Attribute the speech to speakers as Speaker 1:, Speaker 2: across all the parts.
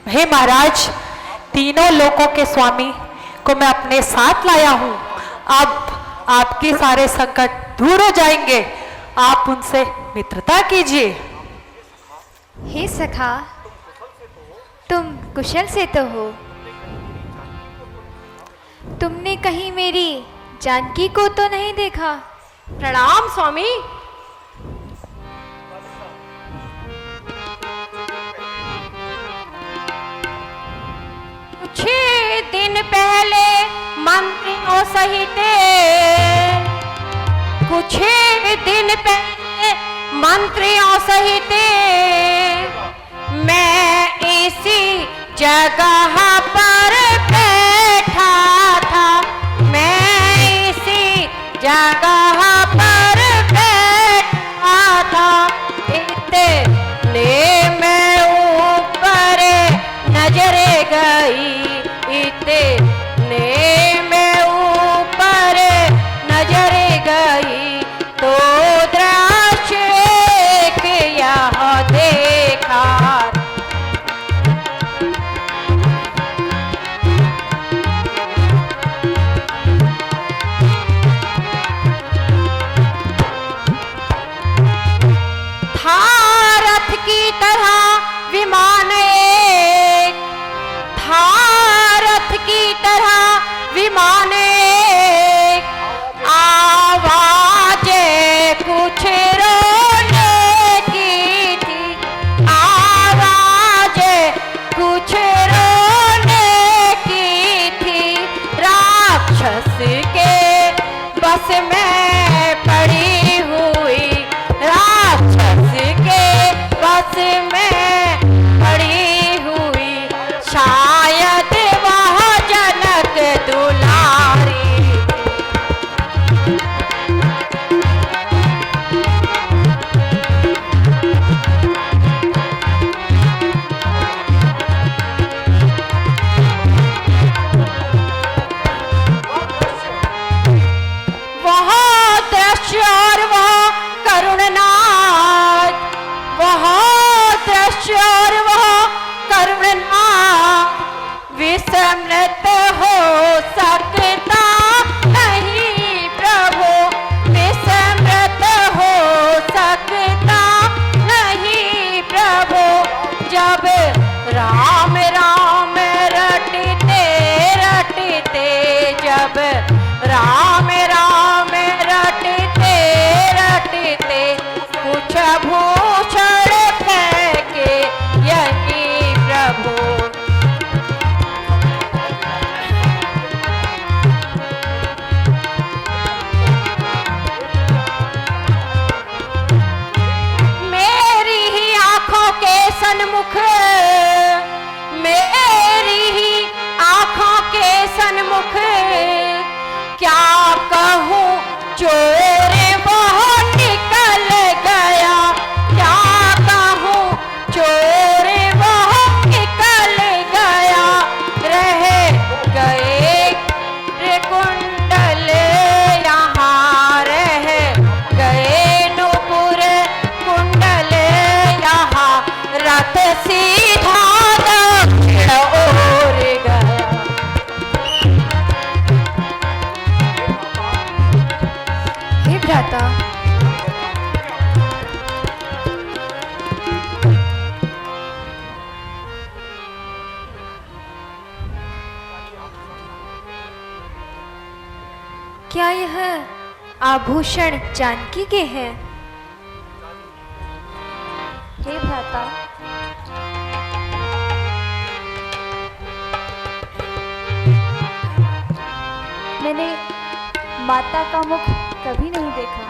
Speaker 1: हे महाराज, तीनों लोकों के स्वामी को मैं अपने साथ लाया हूं। अब आपके सारे संकट दूर हो जाएंगे। आप उनसे मित्रता कीजिए।
Speaker 2: हे सखा, तुम कुशल से तो हो। तुमने कहीं मेरी जानकी को तो नहीं देखा?
Speaker 3: प्रणाम स्वामी। कुछ दिन पहले मंत्रियों सहित, कुछ दिन पहले मंत्रियों सहित मैं इसी जगह पर बैठा था। मैं इसी जगह पर बैठा था। इतने मैं ऊपर नजर गई, इतने मैं ऊपर नजर गई तो दृश्य एक यह देखा। था रथ की तरह विमान एक, था रथ की तरह विमान एक, आवाज कुछ रोने की थी, आवाज कुछ रोने की थी। राक्षस के बस में पड़ी हुई, राक्षस के बस में पड़ी हुई, शायद वह जनक दुलारी। वह दृश्य और वह करुणनाथ, वह दृश्य और वह करुणनाथ विस्मृत हो सकता नहीं प्रभु, विस्मृत हो सकता नहीं प्रभु। जब राम राम रटते रटते, जब राम राम रटते रटते कुछ भूषण फेंके यही प्रभु। मेरी ही आंखों के सन्मुख, मेरी ही आंखों के सन्मुख क्या कहूँ चोर वह निकल गया, क्या कहूँ चोर वह निकल गया। रह गए रे कुंडल यहाँ, रह गए नुपुर कुंडल यहाँ, रथ सीधा दक्षिण ओर गया।
Speaker 2: हे भ्राता, क्या यह आभूषण जानकी के हैं? हे भ्राता, मैंने माता का मुख कभी नहीं देखा।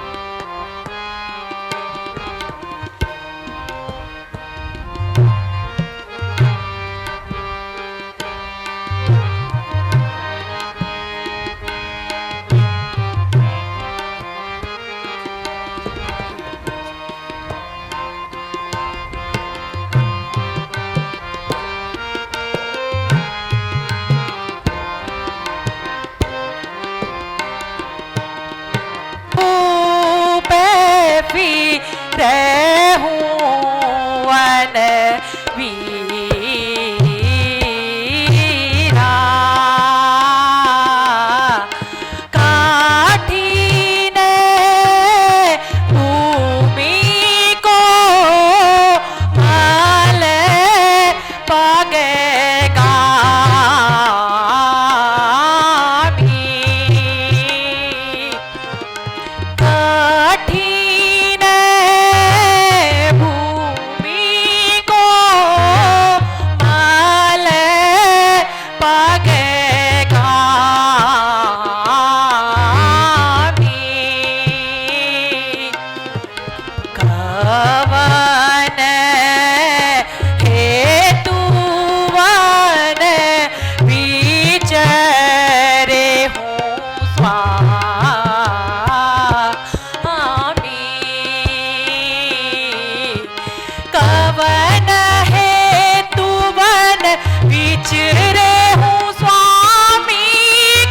Speaker 1: कवन है तू वन विचरे हूँ स्वामी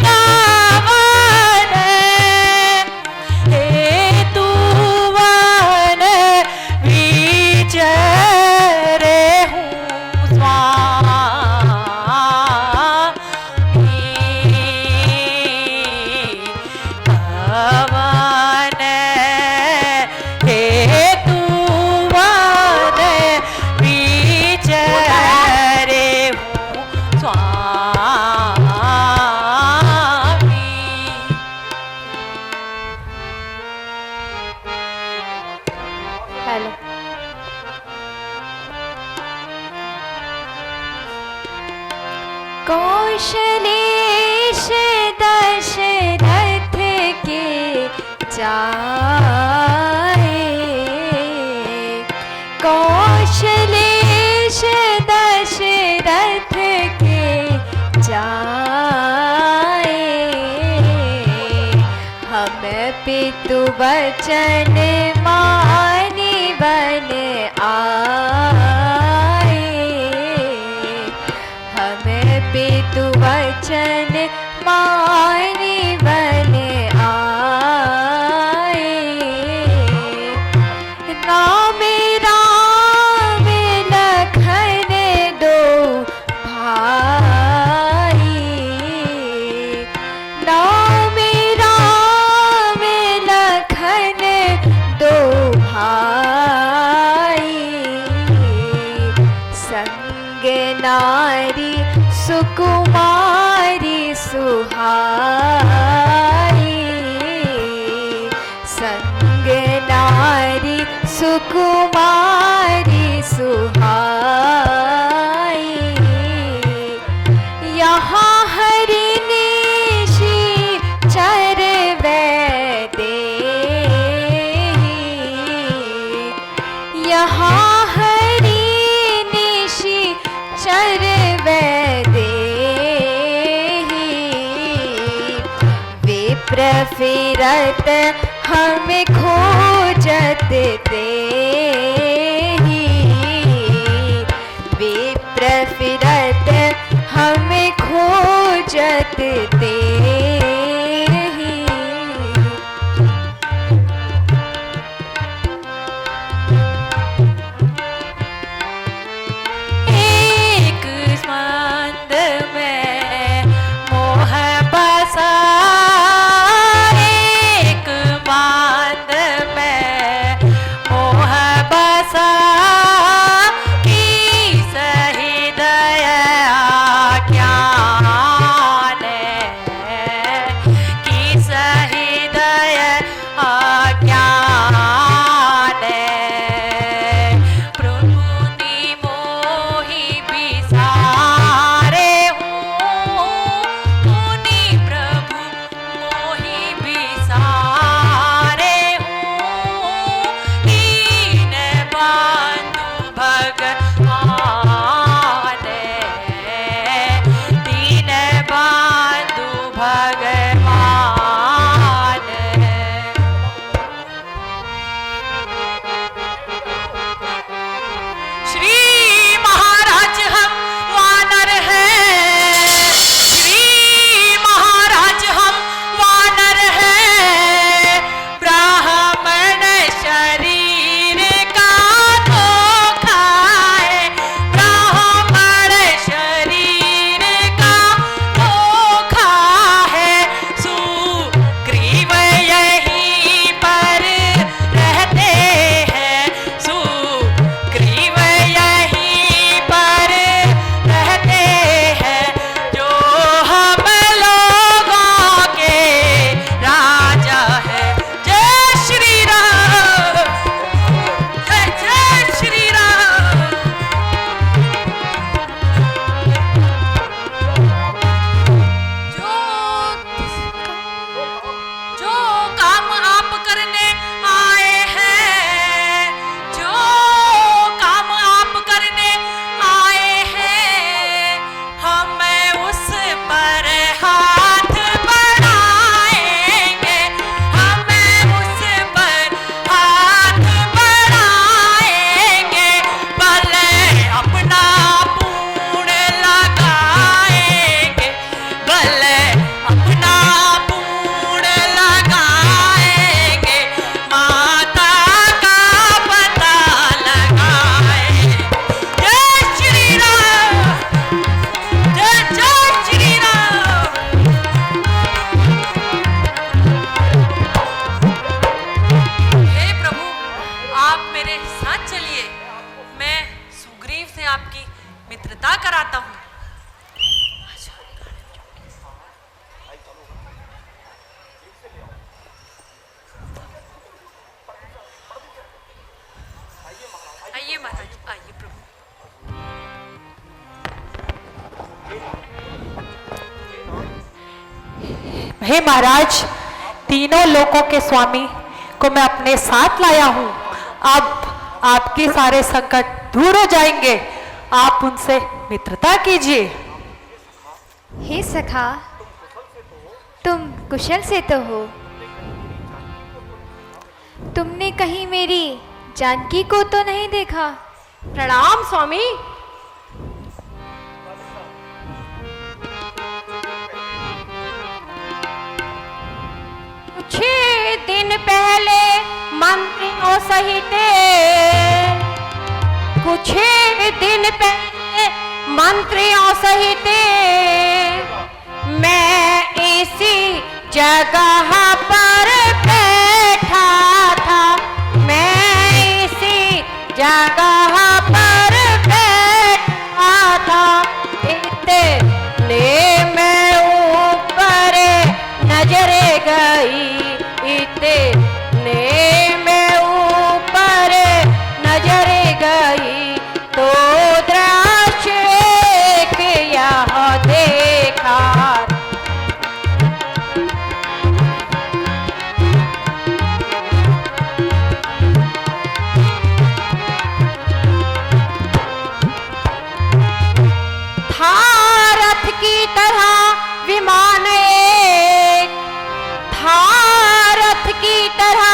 Speaker 1: कवन हे तू वन विचरे हूँ स्वामी कवन हे तू वन विचरे हूँ स्वामी।
Speaker 2: हेलो। कौशलेश दशरथ के जाए, कौशलेश दशरथ के जाए, हम पितु वचन मानि बन आए, हम पितु वचन मानि बन आए, राम राम लखन दो भाई, राम राम लखन दो भाई, संग नारी सुकुमारी सुहाई, संग नारी सुकुमारी सुहाई, यहाँ हरि निशि चर वैदे, यहाँ हरि निशि चर वैदे, विप्र फिरत हम खोजत ते, विप्र फिरत हम खोजत ते,
Speaker 1: एक स्मंद में मोह बसा, एक बांध में मोह बसा, की सही दया ज्ञान मित्रता कराता हूँ। आइए महाराज, आइए प्रभु। हे महाराज, तीनों लोकों के स्वामी को मैं अपने साथ लाया हूँ। अब आपके सारे संकट दूर हो जाएंगे। आप उनसे मित्रता कीजिए।
Speaker 2: हे सखा, तुम कुशल से तो हो। तुमने कहीं मेरी जानकी को तो नहीं देखा?
Speaker 3: प्रणाम स्वामी। कुछ दिन पहले मंत्रियों सहित, कुछ दिन पहले मंत्रियों सहित मैं इसी जगह पर बैठा था। मैं इसी जगह पर बैठा था। इतने मैं ऊपर नजर गई, इतने मैं ऊपर नजर गई तो दृश्य एक यह देखा। था रथ की तरह विमान एक, था रथ की तरह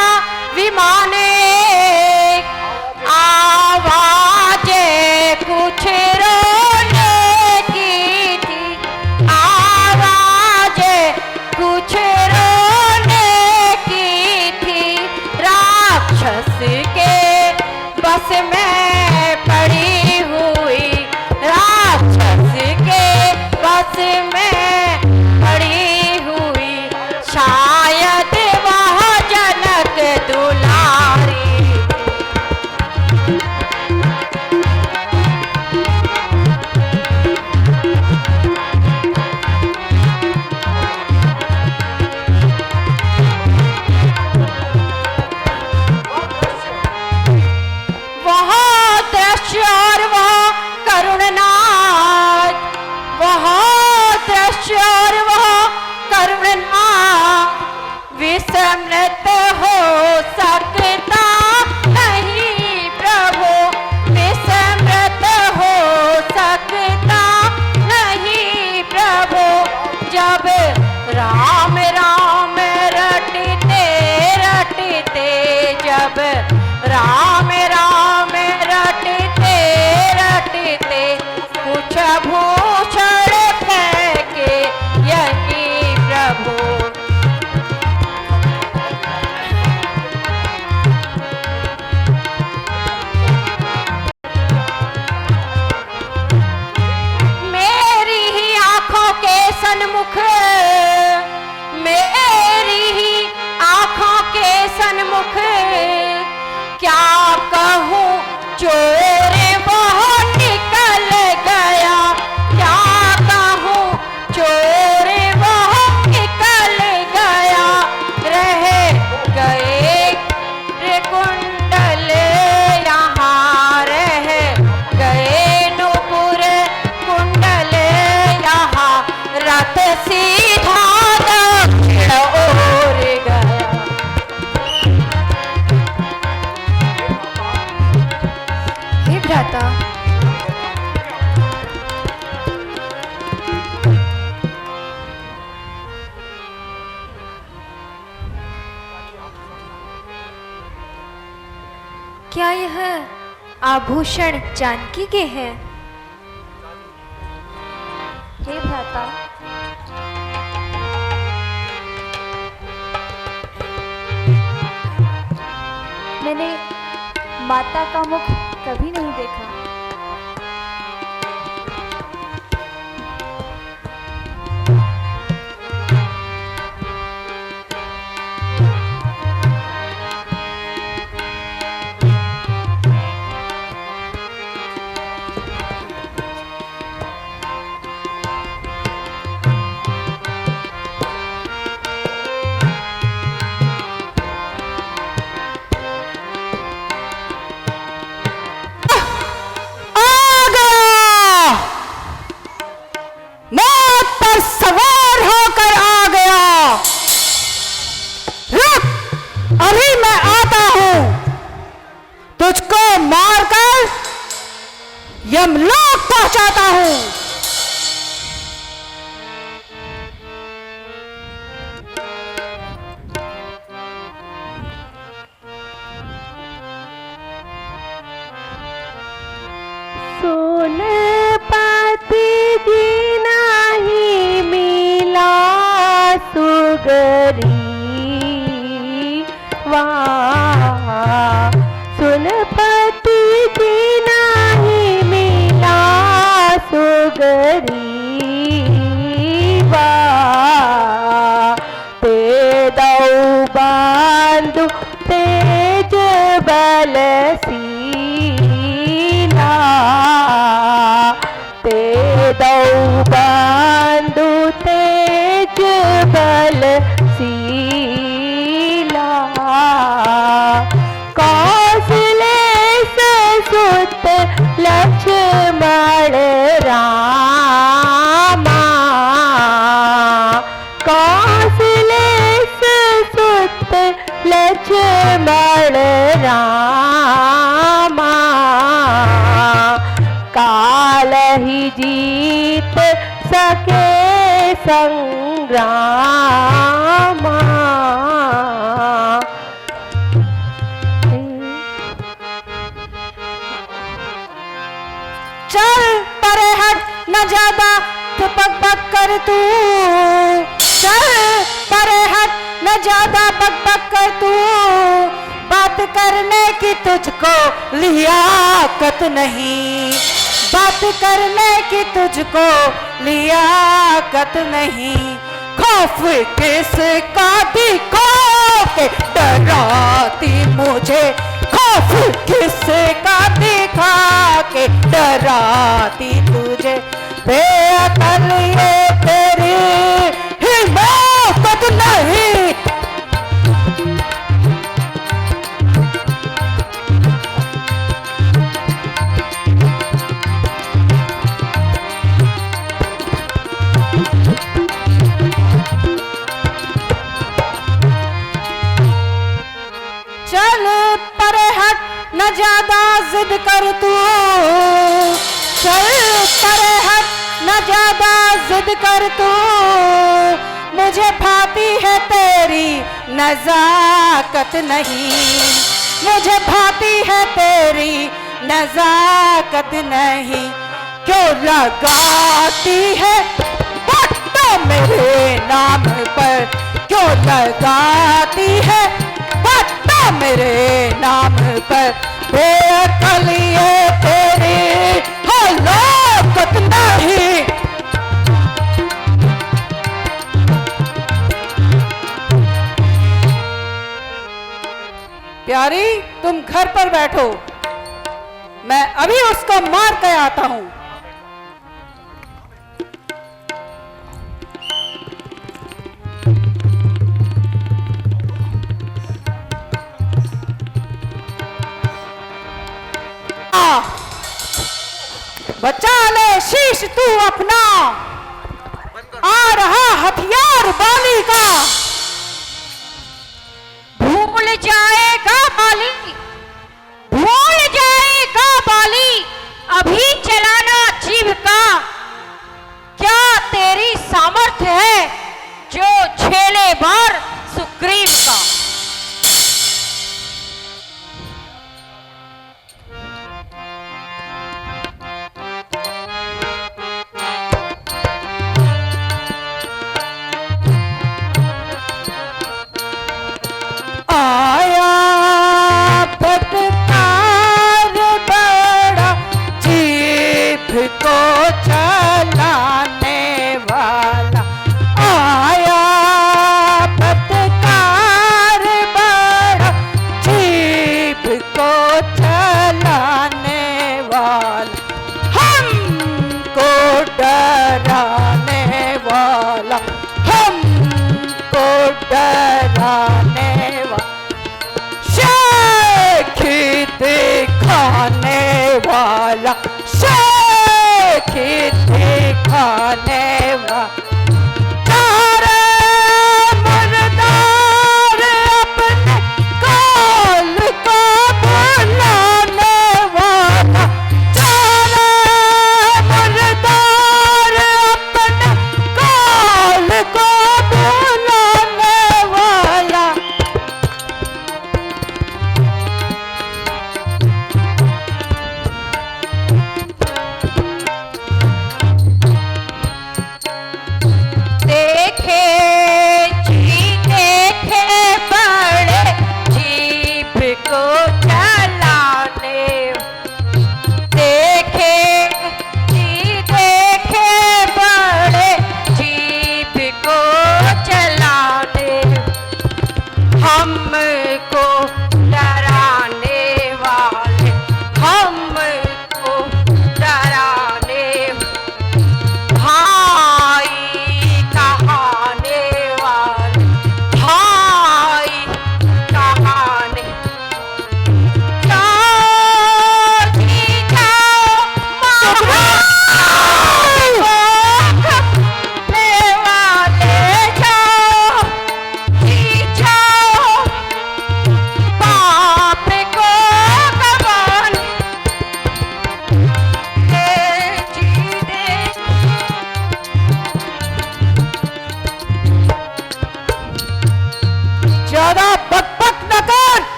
Speaker 3: विमान एक। आवाज कुछ रोने की थी, आवाज कुछ रोने की थी। राक्षस के बस में पड़ी हुई, राक्षस के बस में पड़ी हुई। शायद वह जनक दुलारी। वह दृश्य और वह करुणनाथ, वह दृश्य और वह करुणनाथ विस्मृत हो सकता नहीं प्रभु, विस्मृत हो सकता नहीं प्रभु। जब राम राम रटते रटते, जब राम राम रटते रटते कुछ भूषण फेंके यही प्रभु। मेरी ही आंखों के सन्मुख, मेरी ही आंखों के सन्मुख क्या कहूँ चोर वह निकल गया, क्या कहूँ चोर वह निकल गया। रह गए रे कुंडल यहाँ, रह गए नुपुर कुंडल यहाँ। रथ सीधा दक्षिण ओर गया।
Speaker 2: हे भ्राता, क्या यह आभूषण जानकी के हैं? हे भ्राता, मैंने माता का मुख कभी नहीं देखा।
Speaker 3: यमलोक पहुंचाता हूं।
Speaker 2: सोन पाती जी नाही मिला सुगरी वा, सुनपति जी नाही मिला सुगरी वा, ते दौ बांधु तेज बल सीला, ते दौ बांधु तेज बल सीला, कौशले सुत लक्ष्मण रामा, कौशले सुत लक्ष्मण रामा, काल ही जीत सके संग्रामा।
Speaker 3: चल परे हट, न ज्यादा बक बक कर तू, चल परे हट, न ज्यादा बक बक कर तू, बात करने की तुझको लियाकत नहीं, बात करने की तुझको लियाकत नहीं, खौफ किसका दिखा के डराती मुझे, खौफ किसका दिखा के डराती तुझे, बेअकल ये तेरी हिम्मत नहीं। चल परे हट, न ज्यादा जिद कर तू, चल परे हट, न ज्यादा जिद कर तू, मुझे भाती है तेरी नजाकत नहीं, मुझे भाती है तेरी नजाकत नहीं, क्यों लगाती है पट्टा मेरे नाम पर, क्यों लगाती है पट्टा मेरे नाम पर, बेअकल ये तेरी हलाकत नहीं। प्यारी तुम घर पर बैठो, मैं अभी उसको मार के आता हूं। बचा ले शीश तू अपना, आ रहा हथियार बाली का, भूल जाएगा बाली, भूल जाएगा बाली, अभी चलाना जीव का, क्या तेरी सामर्थ्य है जो झेले बार सुग्रीव का। आया फटकार बड़ा जीभ को चलाने वाला, आया फटकार बड़ा जीभ को चलाने वाला, हमको डराने वाला, हमको डराने वाला, शेखी दिखाने वाला, शेखी दिखाने वाला, तारे मर्दार अपने काल को बुलाने वाला, तारे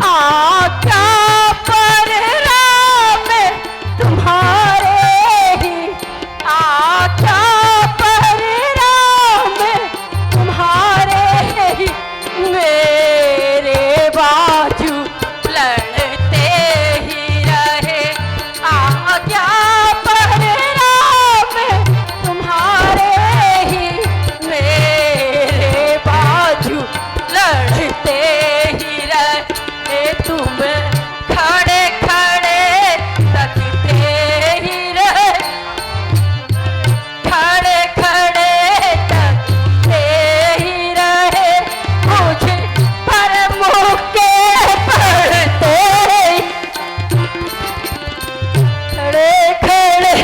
Speaker 3: आज्ञा पर राम तुम्हारे ही, आज्ञा पर राम तुम्हारे ही, मेरे बाजू लड़ते ही रहे। आज्ञा पर राम तुम्हारे ही, मेरे बाजू लड़ते ही रहे। तुम खड़े खड़े तकते ही रहे, खड़े खड़े तकते ही रहे। मुझे पर मुक्के पड़ते, खड़े खड़े।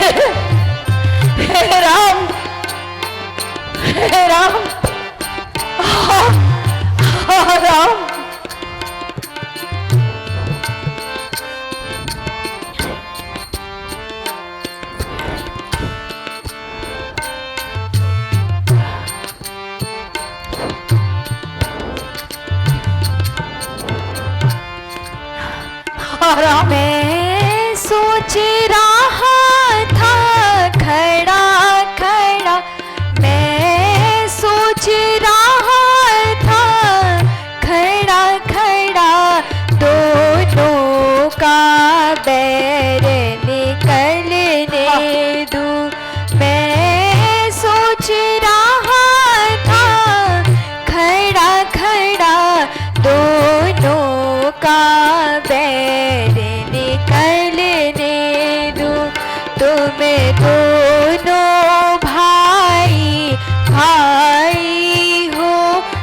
Speaker 3: हे राम, हे राम, हाँ, हाँ राम।
Speaker 2: मैं सोच रहा था खड़ा खड़ा, मैं सोच रहा था खड़ा खड़ा, दोनों का बैर निकलने दूं। मैं सोच रहा था खड़ा खड़ा, दोनों का बैर निकलने दूं। तुम दोनों भाई भाई हो,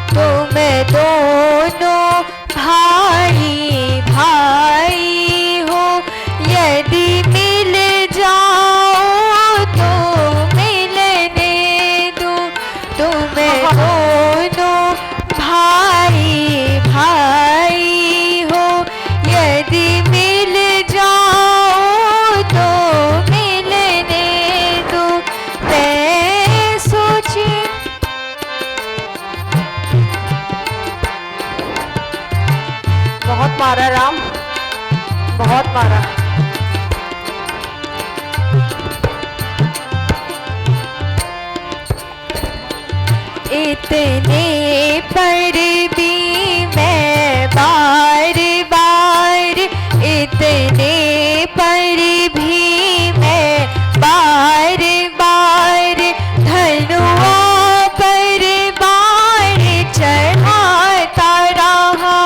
Speaker 2: तुम दोनों भाई भाई हो। यदि मिल जाओ तो मिलने दूं। तुम दोनों भाई भाई हो, यदि मिल जाओ तो मिलने दूं। मैं सोची
Speaker 3: बहुत मारा राम, बहुत मारा।
Speaker 2: इतने पर भी मैं बार बार, इतने पर भी मैं बार बार धनुआ पर बार चढ़ाता रहा।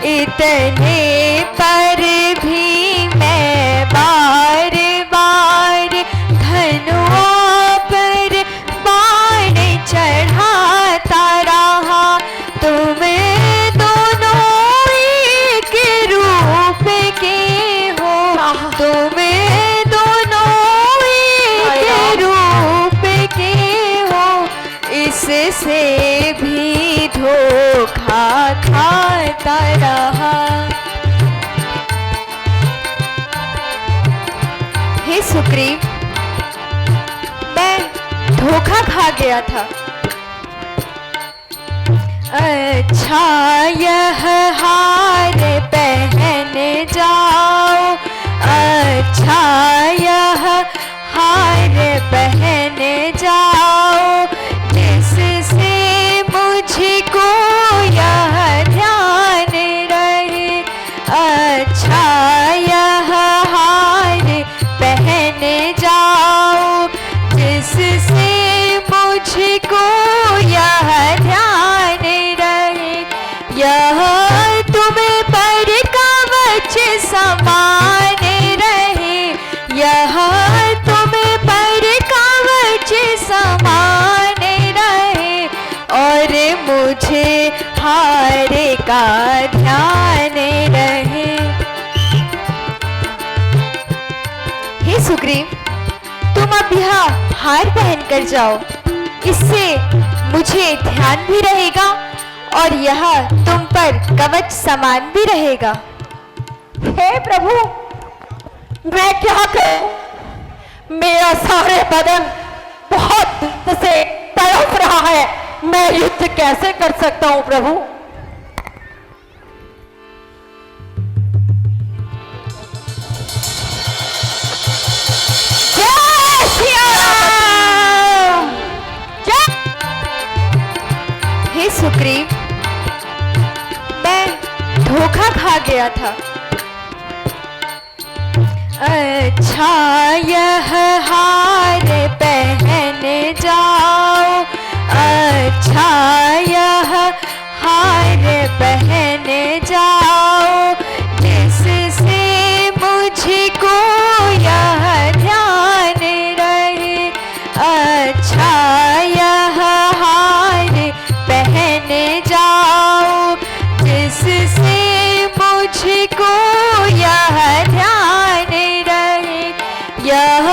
Speaker 2: इतने पर भी मैं बार बार धनुआ पर बाण चढ़ाता रहा। तुम दोनों एक रूप के हो, तुम दोनों एक रूप के हो, इससे भी धोखा खाता रहा। हे सुग्रीव, मैं धोखा खा गया था। अच्छा यह हार पहन जाओ, अच्छा यह हार पहन जाओ, जिससे मुझको यह ध्यान रहे। अच्छा यह हार पहन जाओ, जिससे मुझको यह ध्यान रहे। यह तुम पर कवच समान रहे, यह तुम पर कवच समान रहे, और मुझे हार का ध्यान रहे। हे सुग्रीव, तुम अब यह हार पहन कर जाओ, इससे मुझे ध्यान भी रहेगा और यह तुम पर कवच समान भी रहेगा।
Speaker 3: हे प्रभु, मैं क्या करूं? मेरा सारे बदन बहुत दर्द से तड़प रहा है। मैं युद्ध कैसे कर सकता हूं प्रभु?
Speaker 2: खा गया था। अच्छा यह हार पहन जाओ, अच्छा यह हार पहन जाओ, जिससे मुझको यह ध्यान रहे। अच्छा यह हार पहन जाओ, जिससे मुझको यह ध्यान रहे। यह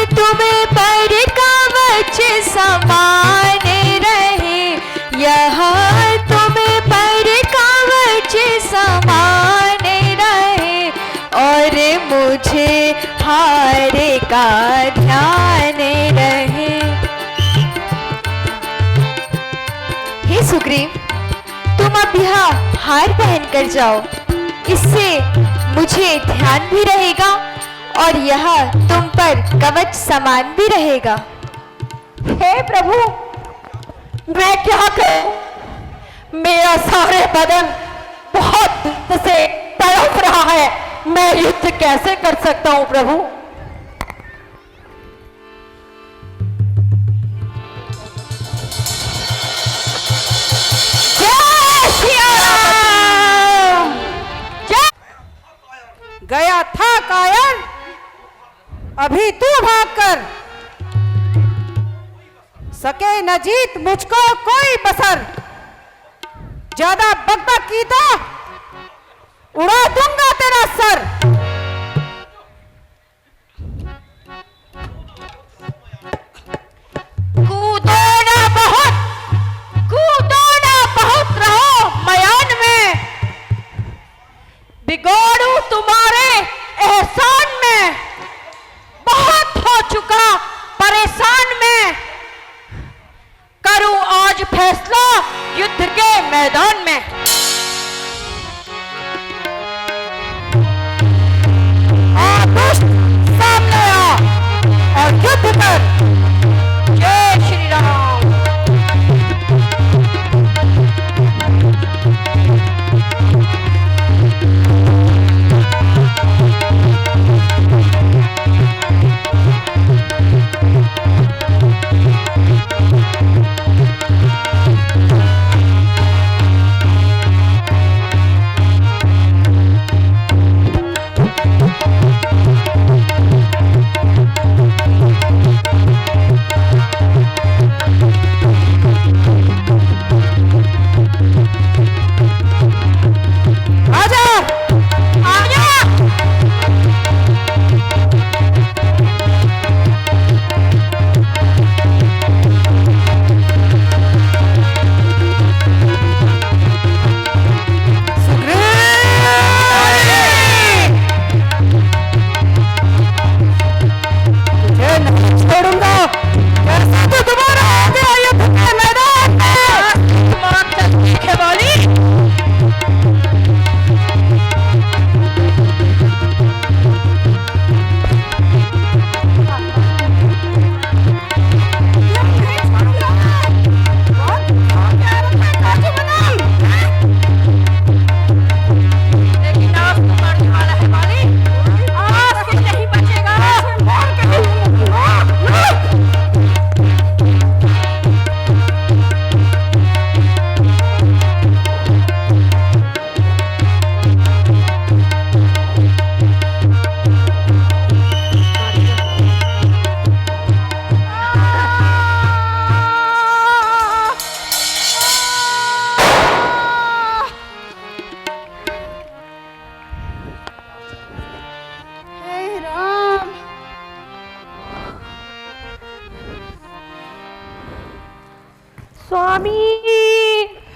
Speaker 2: तुम पर कवच समान रहे, यह तुम पर कवच समान रहे, और मुझे हार का ध्यान रहे। हे सुग्रीव, तुम अब यह हार पहन कर जाओ, इससे मुझे ध्यान भी रहेगा और यह तुम पर कवच समान भी रहेगा।
Speaker 1: हे प्रभु, मैं क्या करूं? मेरा सारे बदन बहुत दर्द से तड़प रहा है। मैं युद्ध कैसे कर सकता हूं प्रभु? जय सिया राम!
Speaker 3: गया था कायर, अभी तू भागकर, सके न जीत मुझको कोई बसर। ज्यादा बकबक की तो उड़ा दूंगा तेरा सर।
Speaker 1: कूदो ना बहुत रहो मयान में, बिगोड़ू तुम्हारे एहसान में। बहुत हो चुका परेशान में, करूं आज फैसला युद्ध के मैदान में। आ दुष्ट सामने आ और युद्ध कर। जय श्री राम। स्वामी।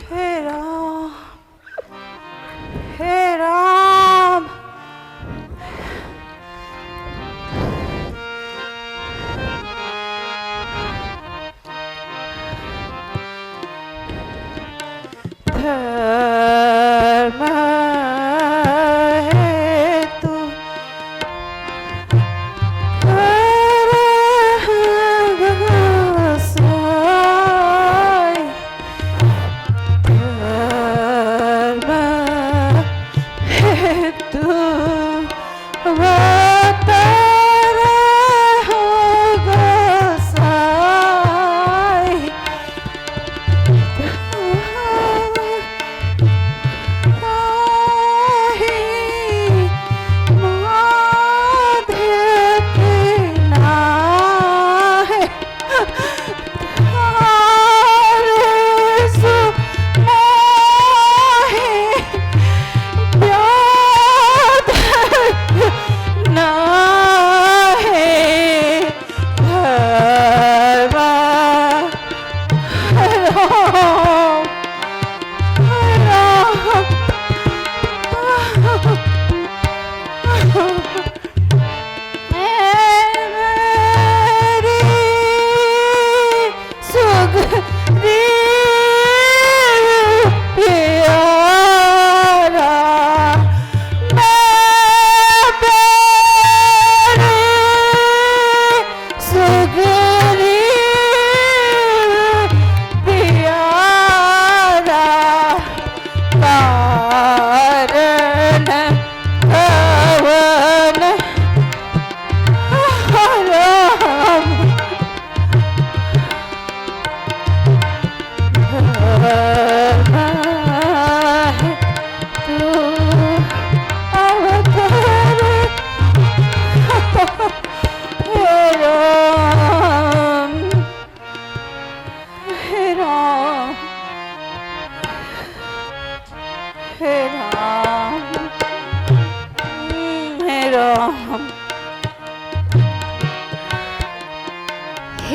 Speaker 3: हे राम, हे राम। धर्म हेतु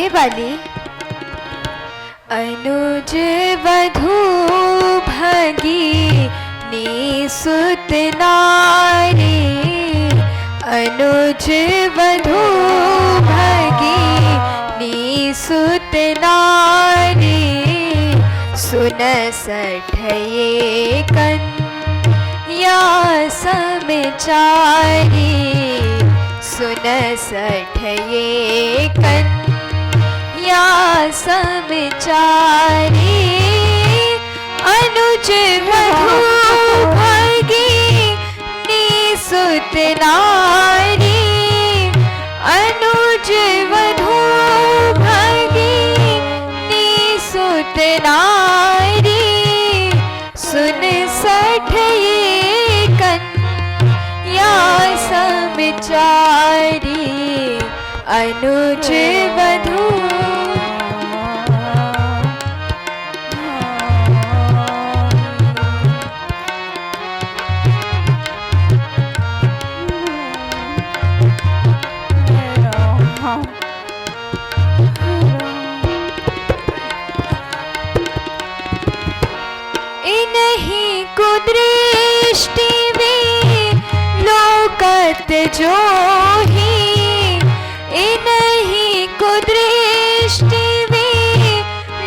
Speaker 2: हे बाली, अनुज वधू भगिनी सुत नारी, अनुज वधू भगिनी सुत नारी, सुन सठये कन्या समचारी, सुन सठये कन्या समचारी, अनुज वधू भगिनी सुत नारी, अनुज वधू भगिनी सुत नारी, सुन सठये कन्या समचारी, अनुज वधू। इन्हीं कुदृष्टि वे लोकत जो ही, इन्हीं कुदृष्टि वे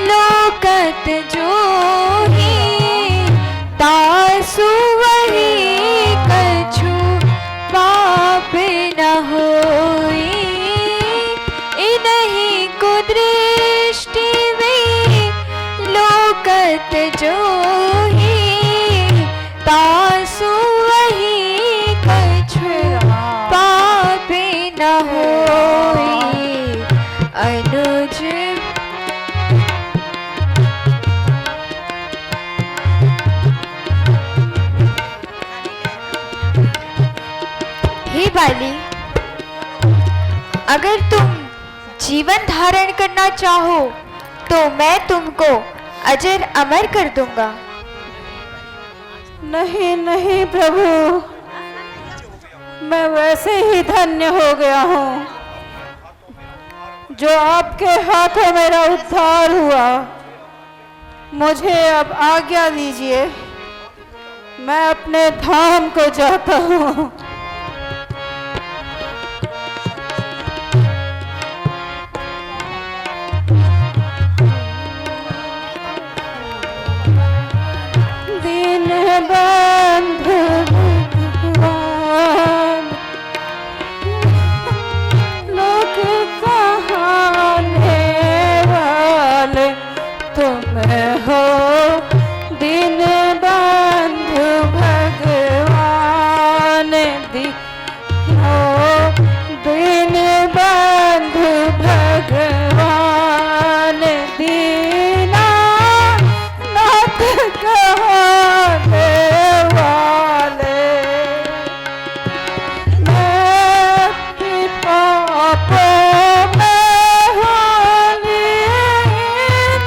Speaker 2: लोकत जो ही, तासु वही कछु पाप न होई, इन्हीं कुदृष्टि वे लोकत जो ही, तासु वही कछु पाप न होई, अनुज। हे बाली, अगर तुम जीवन धारण करना चाहो तो मैं तुमको अजर अमर कर दूंगा।
Speaker 3: नहीं नहीं प्रभु, मैं वैसे ही धन्य हो गया हूँ जो आपके हाथों मेरा उद्धार हुआ। मुझे अब आज्ञा दीजिए, मैं अपने धाम को जाता हूँ। दीन बंधु भगवान, लोक कहाने वाले तुम हो, दीन बंधु भगवान, हो दीन बंधु भगवान, दीना नाथ कहाने वाले, मैं पापों में होनी,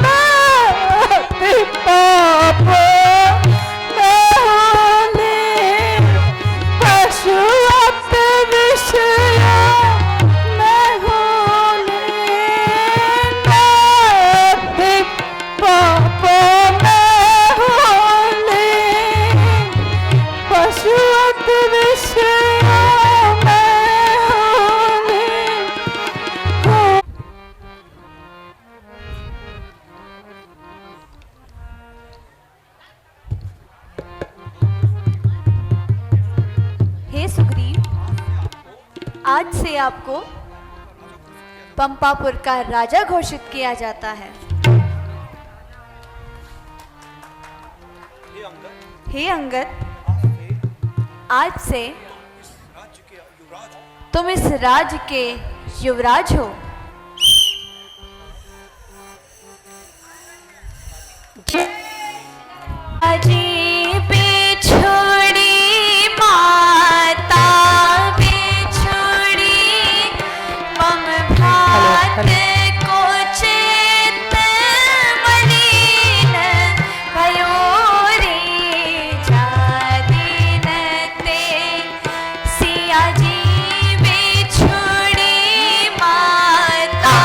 Speaker 3: मैं पापों में होनी, पशु अत विषय में होनी, मैं पापों में होनी, पशु अत विषय में होनी, हो।
Speaker 4: हे सुग्रीव, आज से आपको पंपापुर का राजा घोषित किया जाता है। हे अंगद, आज से तुम इस राज्य के युवराज हो।
Speaker 2: अजी बिछोड़ी माता बिछोड़ी, मम भ्रात को चित मलिन भयो रे, जादिन ते सिया जी बिछोड़ी माता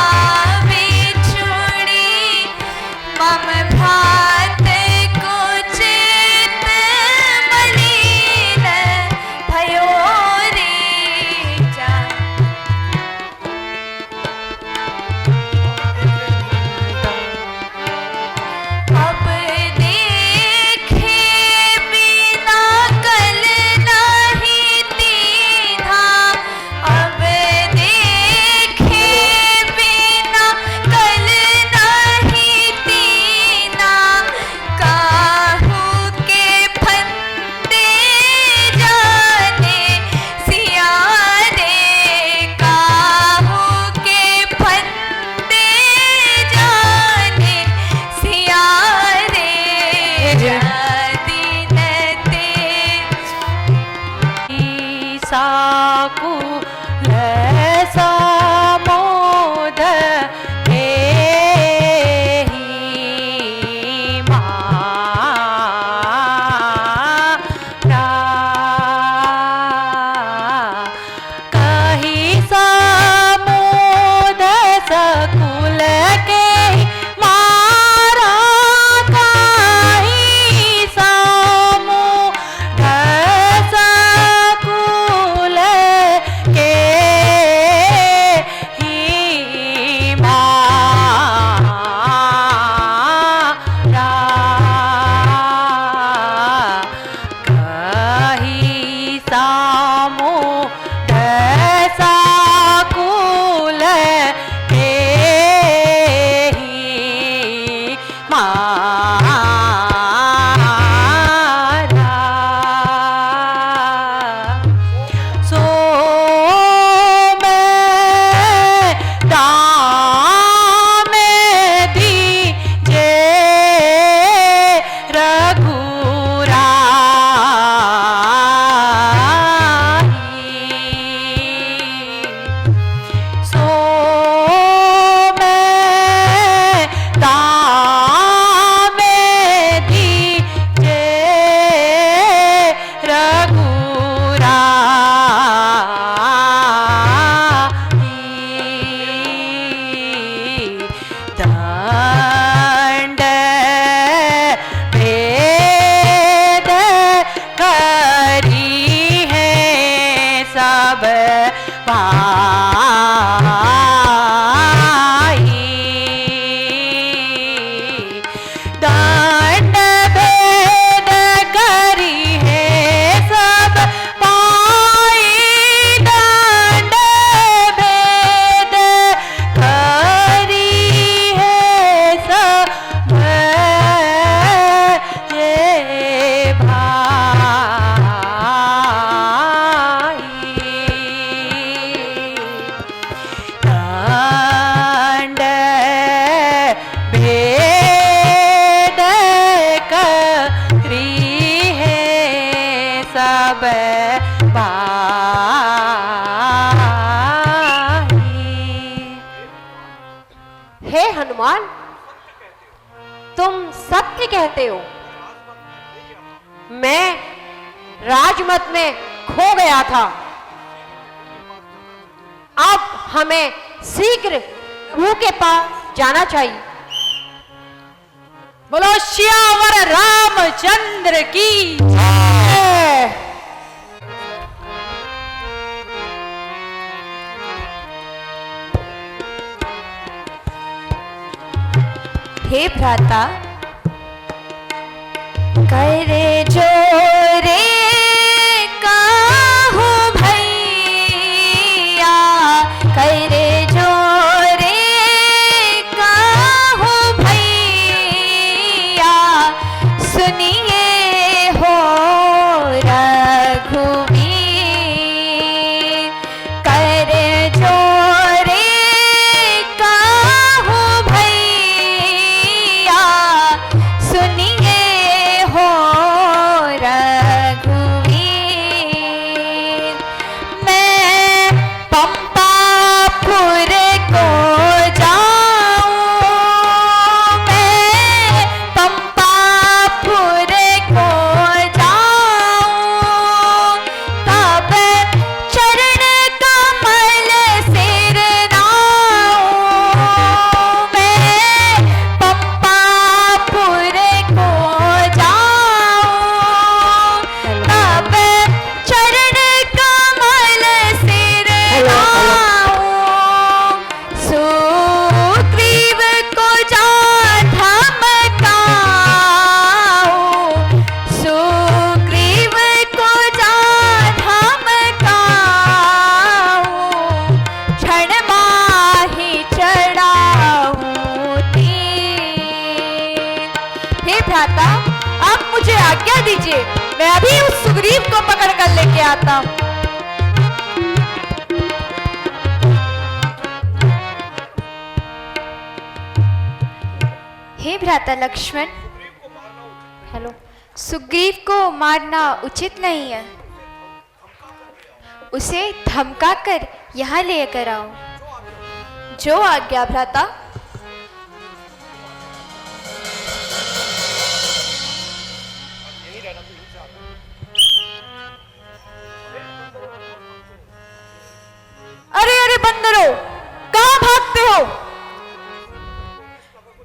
Speaker 1: साकुल सामोद एहि मारा कहि सामोद सकुल के मारा कहि सामोद सकुल के ही मारा कहि सामोद सकुल के ही मारा सो मैं दाम दीजे रघुराई सो मैं दाम दीजे रघुराई दंड भेद करी है सब भाई दंड भेद करी है सब पाई दंड भेद करी है सब ये भाई दंड भेद करी है सब भाई।
Speaker 4: हे हनुमान, तुम सत्य कहते हो। मैं राजमत में खो गया था। अब हमें शीघ्र प्रभु के पास जाना चाहिए।
Speaker 1: बोलो श्यावर रामचंद्र की जय।
Speaker 2: हे भ्राता, करे जोरे काहू भैया, करे जोरे काहू भैया, सुनिए हो रघुवीर, करे जोरे काहू भैया, सुनिए हो रघुवीर। मैं पंपापुर को जाऊं, मैं पंपापुर को जाऊं, तब चरण कमल सिर नाऊं, मैं पंपापुर को जाऊं, तब चरण कमल सिर नाऊं, सुग्रीव को जा धमकाऊं, सुग्रीव को जा धमकाऊं, क्षण माही चढ़ाऊं तीर। हे भ्राता, आप मुझे आज्ञा दीजिए, मैं अभी उस सुग्रीव को पकड़ कर लेके आता हूँ। हे भ्राता लक्ष्मण, हेलो, सुग्रीव को मारना उचित नहीं है। उसे धमकाकर यहाँ लेकर आओ।
Speaker 3: जो आज्ञा भ्राता। अरे अरे बंदरों, कहां भागते हो?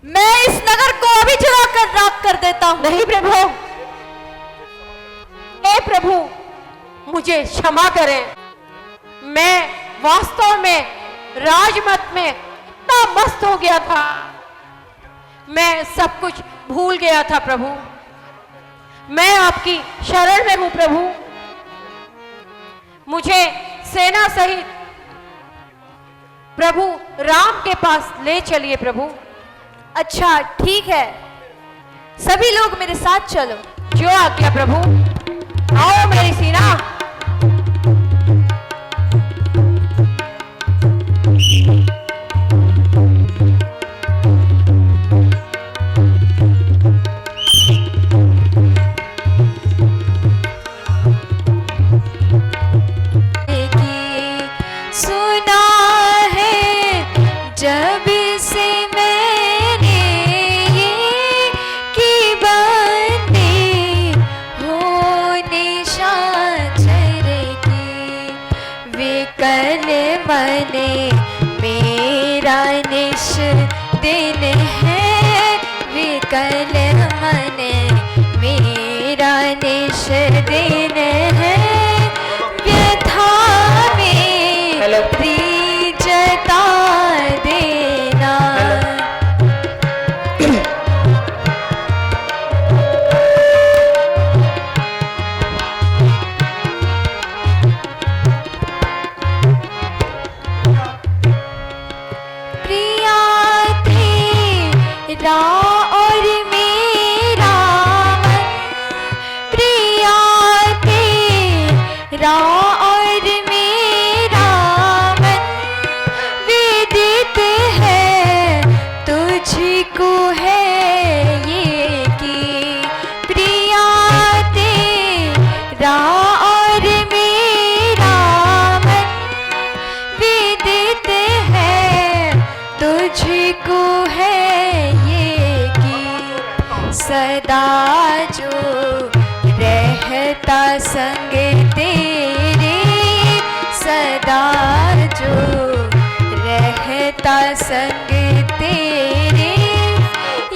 Speaker 3: मैं इस नगर को अभी चुरा कर राख कर देता हूं।
Speaker 4: नहीं प्रभु, हे प्रभु, मुझे क्षमा करें। मैं वास्तव में राजमत में इतना मस्त हो गया था, मैं सब कुछ भूल गया था प्रभु। मैं आपकी शरण में हूं प्रभु। मुझे सेना सहित प्रभु राम के पास ले चलिए प्रभु।
Speaker 3: अच्छा ठीक है, सभी लोग मेरे साथ चलो।
Speaker 4: जो आज्ञा प्रभु। आओ मेरी सेना।
Speaker 2: सुना है जब से मैंने ये कि बंदी हो निशाचर की, विकल मने मेरा निश दिन है, विकल मने मेरा निश दिन है, व्यथा में जता देना। प्रिया तेरा और मेरा मन, प्रिया तेरा और मेरा मन, विदित है तुझको है ये कि, प्रिया तेरा और मेरा मन, विदित है तुझको है ये कि, सदा जो रहता संग तेरे, सदा जो रहता संग तेरे,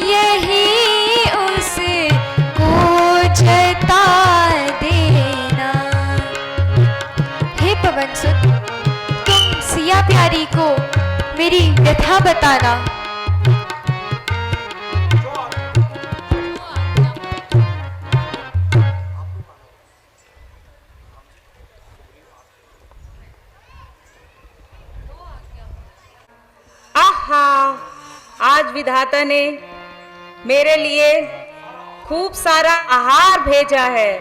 Speaker 2: यही उसको जता देना। हे पवन सुत, तुम सिया प्यारी को मेरी व्यथा बताना।
Speaker 5: आज विधाता ने मेरे लिए खूब सारा आहार भेजा है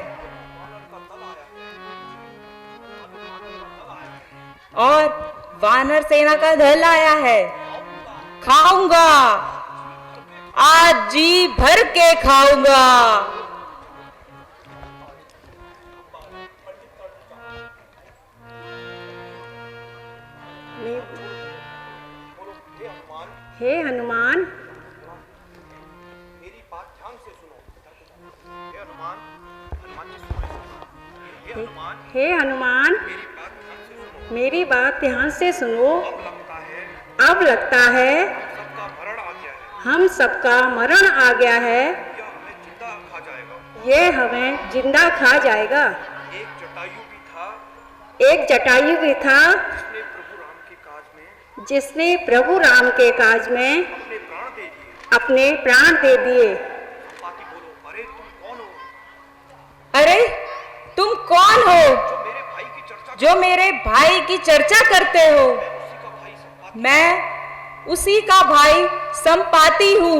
Speaker 5: और वानर सेना का दल आया है। खाऊंगा, आज जी भर के खाऊंगा।
Speaker 6: हे हनुमान,
Speaker 7: मेरी बात ध्यान से सुनो। हे हनुमान, हनुमान जी सुनो। हे हनुमान,
Speaker 6: हे हनुमान,
Speaker 7: मेरी बात ध्यान से सुनो।
Speaker 6: मेरी बात ध्यान से सुनो।
Speaker 7: अब लगता है
Speaker 6: अब लगता है
Speaker 7: हम सबका मरण आ गया है।
Speaker 6: हम सबका मरण आ गया है।
Speaker 7: यह हमें जिंदा खा जाएगा। एक जटायु भी था जिसने प्रभु राम के काज में अपने प्राण दे दिए।
Speaker 5: अरे तुम कौन हो जो मेरे भाई की चर्चा करते हो? मैं उसी का भाई संपाति हूँ।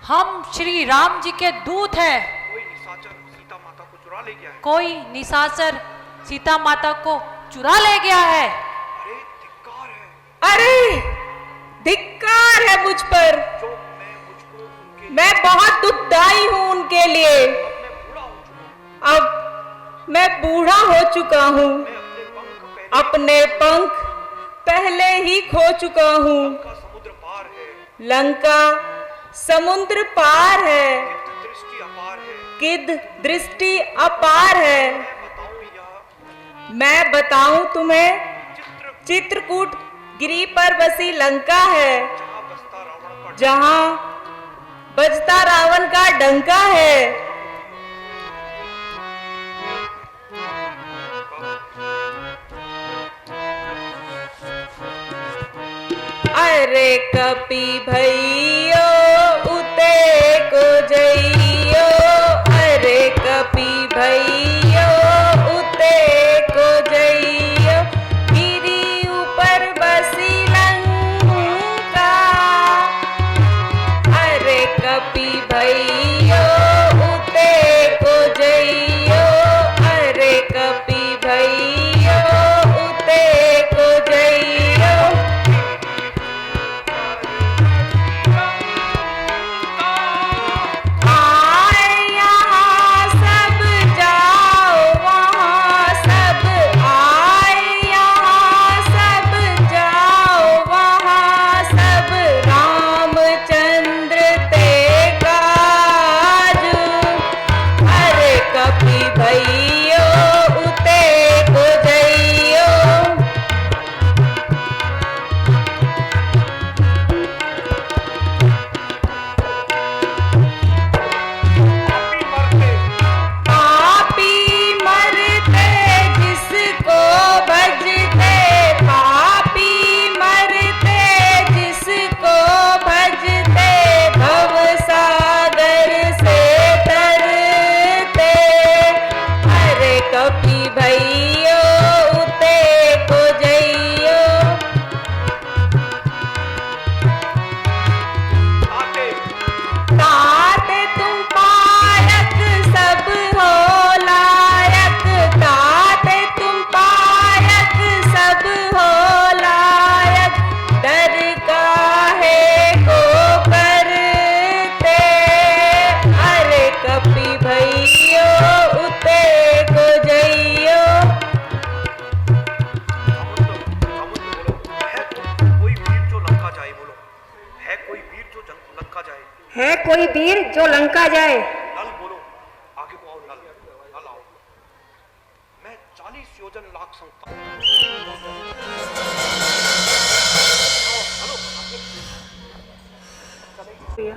Speaker 1: हम श्री राम जी के दूत हैं। कोई निशाचर सीता माता को चुरा ले गया है।
Speaker 5: अरे धिक्कार है मुझ पर। मैं बहुत दुखदाई हूं उनके लिए। मैं बूढ़ा हो चुका हूँ, अपने पंख पहले ही खो चुका हूँ।
Speaker 6: का समुद्र पार है,
Speaker 5: लंका समुद्र पार है,
Speaker 6: दृष्टि अपार है।
Speaker 5: किद दृष्टि अपार है।
Speaker 6: बताऊं यह
Speaker 5: मैं बताऊं तुम्हें, चित्रकूट गिरी पर बसी लंका है,
Speaker 6: जहाँ बसता रावण का
Speaker 5: जहां बजता रावण का डंका है। अरे कपि भैयो उते को जइयो, अरे कपि भैयो उते को जइयो, गिरी ऊपर बसी लंका। अरे कपि भैयो उते को जइयो, अरे कपि भैयो उते को जइयो। आए यहाँ सब जाओ वहाँ सब, आए यहाँ सब जाओ वहाँ सब, रामचंद्र ते काजू। अरे कपि भैयो उते को जइयो। पापी मरते जिसको भजते, पापी मरते जिसको भजते, भव सागर से तरते। अरे कपि भैयो उते को जइयो।
Speaker 6: आते
Speaker 5: ताते तुम पायक सब हो लायक, ताते तुम पायक सब हो लायक, डर काहे को करते। अरे कपि भैयो उते को जइयो।
Speaker 6: बोलो, है कोई वीर जो लंका जाए। बोलो, है कोई वीर जो लंका जाए।
Speaker 5: है कोई वीर जो लंका जाए।
Speaker 6: नल बोलो, आगे को आओ। नल नल आओ। मैं 40 योजन लाख संख्या। हेलो,